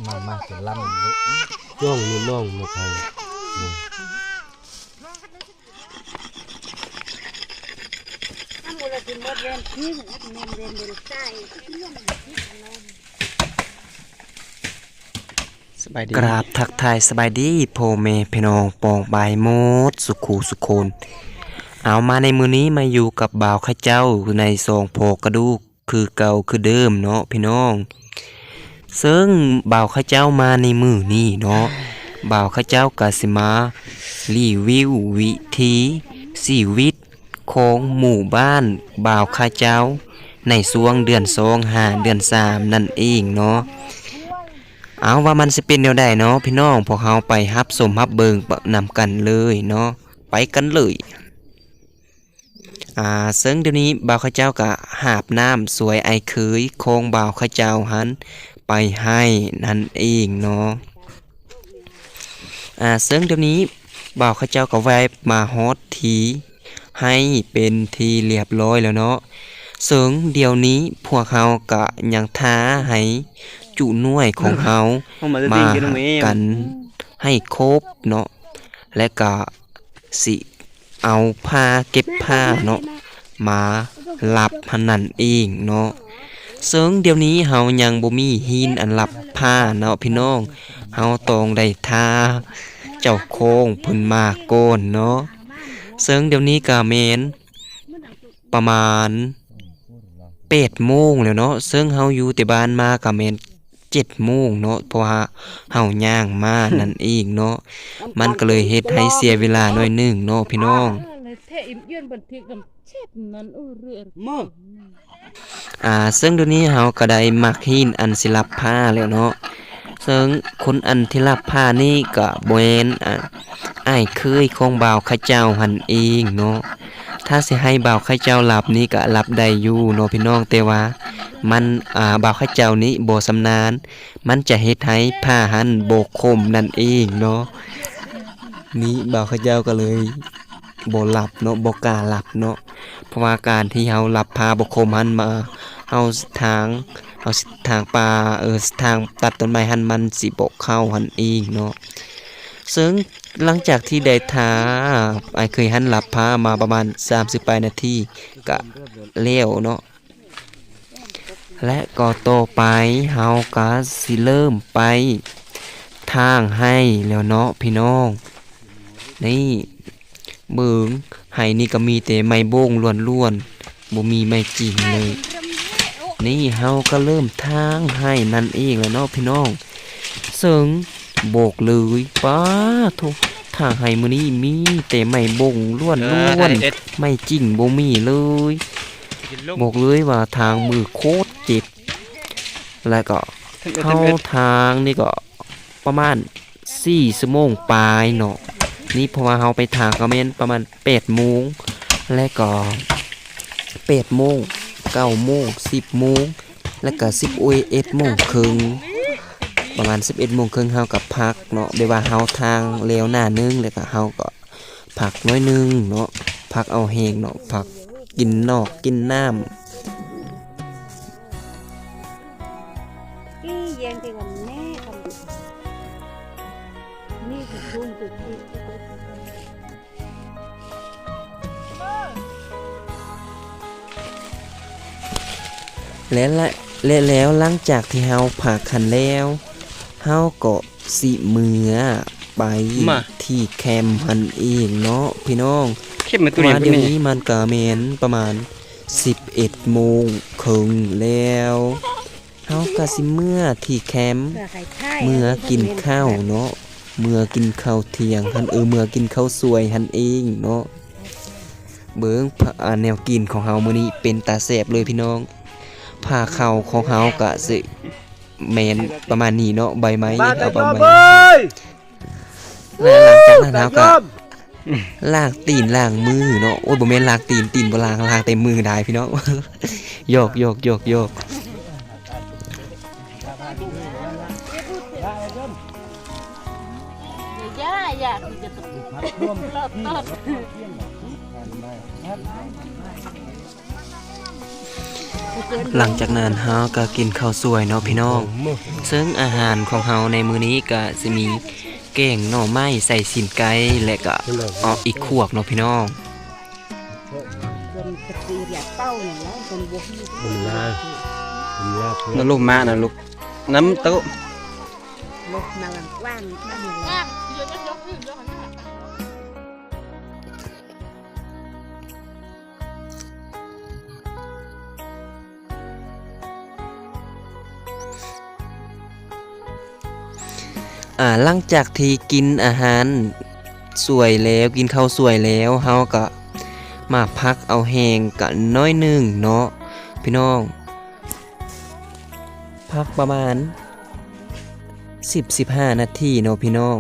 มาจะลั่นเลย น้องนี่น้องมาไทยกราบทักทายสบายดีพ่อแม่พี่น้องปองบายมดสุขูสุโคนเอามาในมือนี้มาอยู่กับบ่าวข้าเจ้าในซองโพกระดูกคือเก่าคือเดิมเนาะพี่น้องซึ่งบ่าวข้าเจ้ามาในมือนี้เนาะบ่าวข้าเจ้ากสิมารีวิววิธีชีวิตของหมู่บ้านบ่าวข้าเจ้าในช่วงเดือน2 5 เดือน3นั่นเองเนาะเอาว่ามันสิเป็นแนวใดเนาะพี่น้องพวกเราไปรับชมรับเบิ่งนำกันเลยเนาะไปกันเลยซึ่งเดี๋ยวนี้บ่าวข้าเจ้าก็หาบน้ำสวยไอเคยโคงบ่าวข้าเจ้าหันไปให้นั่นเองเนาะซึ่งเดี๋ยวนี้บ่าวข้าเจ้าก็แวะมาฮอดทีให้เป็นทีเรียบร้อยแล้วเนาะซึ่งเดี๋ยวนี้พวกเราก็ยังท้าให้จุหน่วยของเรามากันให้ครบเนาะและก็สิเอาผ้าเก็บผ้าเนาะมารับหันนั่นเองเนาะซึ่งเดี๋ยวนี้เฮายังบ่มีหินอันรับผ้าเนาะพี่น้องเฮาต้องได้ท้าเจ้าโคงเพิ่นมาโกนเนาะซึ่งเดี๋ยวนี้ก็แม่นประมาณ8 โมงแล้วเนาะซึ่งเฮาอยู่แต่บ้านมาก็แม่น7 โมงเนาะเพราะว่าเฮาย่างมานั่นเองเนาะมันก็เลยเฮ็ดให้เสียเวลาหน่อยนึงเนาะพี่น้องซึ่งเดี๋ยวนี้เฮาก็ได้มักหินอันสิรับผ้าแล้วเนาะซึ่งคนอันที่รับผ้านี่ก็บ่แม่นอ้ายเคยของบ่าวข้าเจ้าหั่นเองเนาะถ้าสิให้บ่าวข้าเจ้ารับนี่ก็รับได้อยู่เนาะพี่น้องแต่ว่ามันบ่าวข้าเจ้านี้บ่สำนาญมันจะเฮ็ดให้ผ้าหันบ่คมนั่นเองเนาะนี่บ่าวข้าเจ้าก็เลยบ่รับเนาะบ่กล้ารับเนาะเพราะว่าการที่เฮารับผ้าบ่คมหันมาเฮาทางป่าทางตัดต้นไม้หันมันสิบ่เข้าหันเองเนาะซึ่งหลังจากที่ได้ท้าเคยหันรับผ้ามาประมาณ30 นาทีก็แล้วเนาะและก็ต่อไปเฮาก็สิเริ่มไปทางให้แล้วเนาะพี่น้องนี่เบิ่งให้นี่ก็มีแต่ไม้โบ้งล้วนๆบ่มีไม้จริงเลยนี่เฮาก็เริ่มทางให้นั่นเองแล้วเนาะพี่น้องซึ่งโบกเลยป้าทุกทางให้มื้อนี้มีแต่ไม้โบ้งล้วนๆไม้จริงบ่มีเลยบอกเลยว่าทางมือโคตรเจ็บแล้วก็เข้าทางนี่ก็ประมาณ4 ชั่วโมงปลายเนาะนี่เพราะว่าเฮาไปทางก็แม่นประมาณ8 โมงและก็8 โมง9 โมง10 โมงแล้วก็11 โมงครึ่งประมาณ11 โมงครึ่งเฮาก็พักเนาะแบบว่าเฮาทางแล้วหน้านึงแล้วก็เฮาก็พักน้อยนึงเนาะพักเอาแห้งเนาะพักกินนอกกินน้ำแล้วหลังจากที่เฮาผักคันแล้วเฮาก็สิมื้อไปที่แคมป์หันเองเนาะพี่น้องว่าเดี๋ยวนี้มันก็แม่นประมาณ11 โมงครึ่งแล้วเฮาก็สิมื้อที่แคมป์มื้อกินข้าวเนาะมื้อกินข้าวเที่ยงหันมื้อกินข้าวสวยหันเองเนาะเบิ่งแนวกินของเฮามื้อนี้เป็นตาแซ่บเลยพี่น้องผ้าเข่าของเฮาก็สิแม่นประมาณนี้เนาะใบไม้เอาประมาณแล้วหลังจากนั้นเฮาก็ล้างตีนล้างมือเนาะโอ้ยบ่แม่นล้างตีนบ่ล้างแต่มือได้พี่น้องโยก หลังจากนั้นเฮาก็กินข้าวสวยเนาะพี่น้องซึ่งอาหารของเฮาในมื้อนี้ก็สิมีแกงหน่อไม้ใส่สินไก่และก็อีกขวกเนาะพี่น้อง nó lùm ma là lục nắm tấu หลังจากที่กินอาหารสวยแล้วกินข้าวสวยแล้วเฮาก็มาพักเอาแหงกันน้อยหนึงเนาะพี่น้องพักประมาณ 10-15 นาทีเนาะพี่น้อง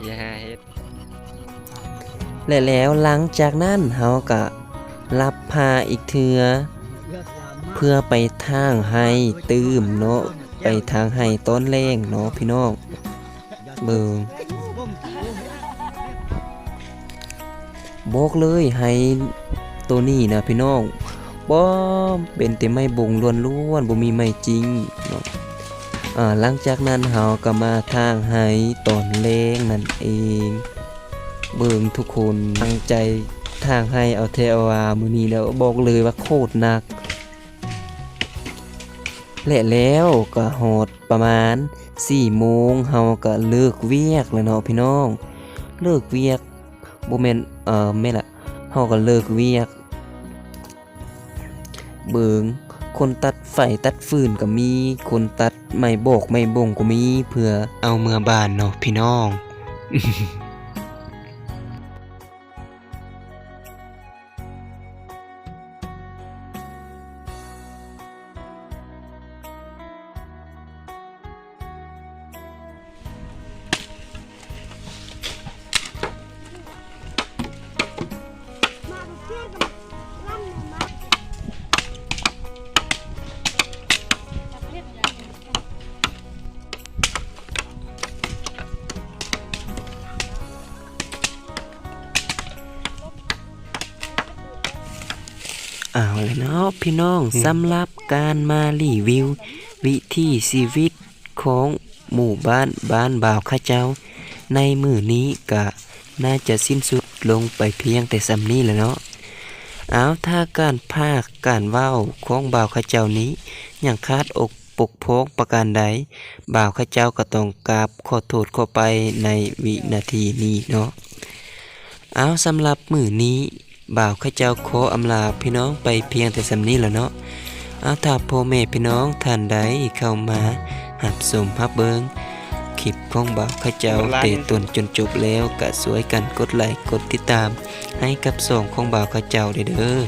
อย่าเฮ็ดและแล้วหลังจากนั้นเฮาก็รับพาอีกเทือเพื่อไปทางให้ตื้มเนาะไปทางให้ต้นแรงเนาะพี่น้องเบิ่งบอกเลยให้ตัวนี้นะพี่น้องบ่เป็นแต่ไม้บงล้วนๆบ่มีไม้จริงเนาะหลังจากนั้นเฮาก็มาทางให้ต้นแรงนั่นเองเบิ่งทุกคนตั้งใจทางให้เอาเทเอาว่ามื้อนี้แล้วบอกเลยว่าโคตรหนักและแล้วก็ฮอดประมาณ 4 โมงเฮาก็เลิกเวียกแล้วเนาะพี่น้องเลิกเวียกบ่แม่นแม่นล่ะเฮาก็เลิกเวียกเบิ่งคนตัดไฟตัดฟืนก็มีคนตัดไม้บอกไม้บ่งก็มีเพื่อเอาเมื่อบ้านเนาะพี่น้อง เอาเลยเนาะพี่น้องสำหรับการมารีวิววิถีชีวิตของหมู่บ้านบ่าวข้าเจ้าในมื้อนี้ก็น่าจะสิ้นสุดลงไปเพียงแต่ส่ำนี้แหละเนาะเอาถ้าการพากการเว้าของบ่าวข้าเจ้านี้ยังขาดอกปกพร่องประการใดบ่าวข้าเจ้าก็ต้องกราบขอโทษขอไปในวินาทีนี้เนาะเอาสำหรับมื้อนี้บ่าวข้าเจ้าขออำลาพี่น้องไปเพียงแต่ส่ำนี้แหละเนาะถ้าพ่อแม่พี่น้องท่านใดเข้ามารับชมรับเบิ่งคลิปของบ่าวข้าเจ้าแต่ต้นจนจบแล้วก็สวยกันกดไลค์กดติดตามให้กับช่องของบ่าวข้าเจ้าเด้อ